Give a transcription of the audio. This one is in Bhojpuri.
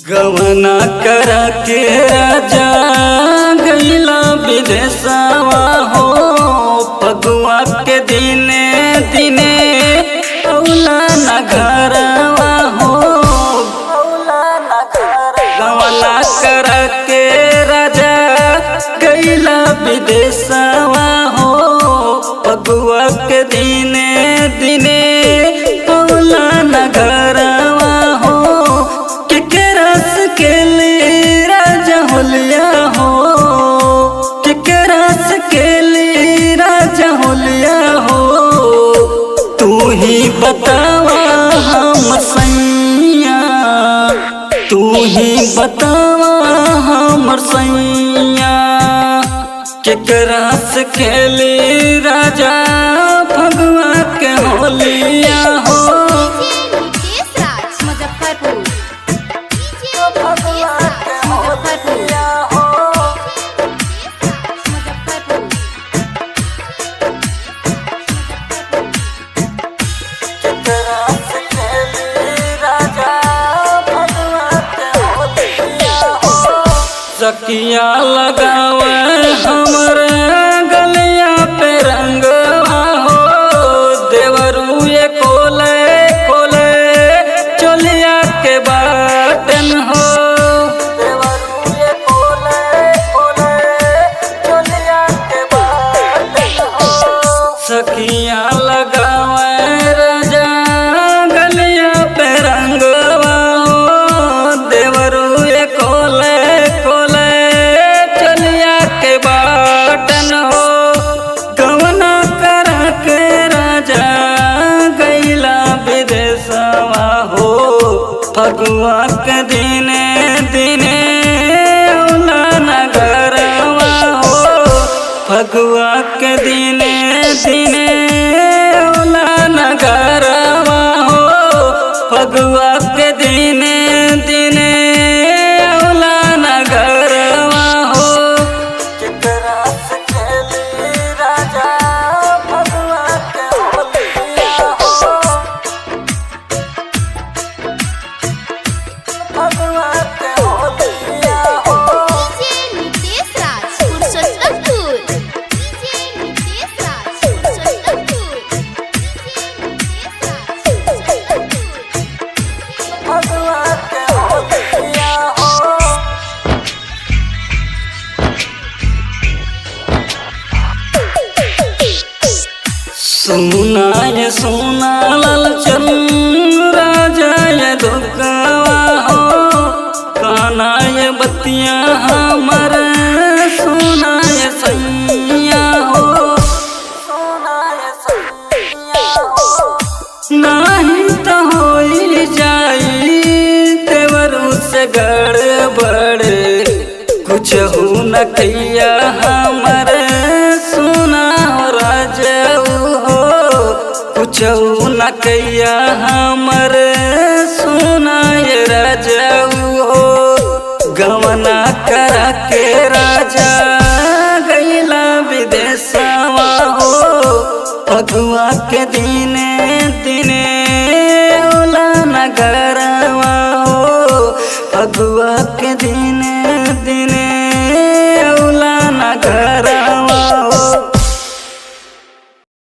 गवना कर के राजा गईला विदेशवा हो। फगुआ के दिने दिने औला न घरवा हो। गवना कर के राजा गईला विदेशवा हो। फगुआ के दिने दिने औला न घरवा हो। के लिए राजा होलिया हो। केकरास के लिए राजा होलिया हो। तू ही बतावा हम सैया, तू ही बतावा हमर सैया। केकरास के लिए राजा फगुआ के होलिया हो। सखिया लगावे हमर गलिया पे रंगवा हो। देवरुए कोले कोले चोलिया के बाटन हो। देवरुए कोले कोले चोलिया के बाटन हो। सखिया लगावे राजा गलिया पे रंगवा हो। देवरुए कोले फगुआ के दिने दिने औला न घरवा हो। फगुआ के दिने दिने औला न घरवा हो। फगुआ के दिने दिने औला न घरवा हो। केकरास के लिए राजा फगुआ के होलिया हो। फगुआ के होलिया हो। फगुआ के होलिया हो। सुना ये सुना लालचन राजा ये दुखवा हो। काना ये बतिया हमर सुना ये सैया हो। सुना ये सैया हो। नहीं तो होई जाई देवरू से गड़बड़। कुछ हो न कैया हमर सुना हो राजऊ हो। कुछ न कैया हमर सुना ये राजऊ हो। गवना कर के राजा गईला विदेशवा हो। फगुआ के दिने दिने औला न घरवा हो। फगुआ के दिने दिने औला न घरवा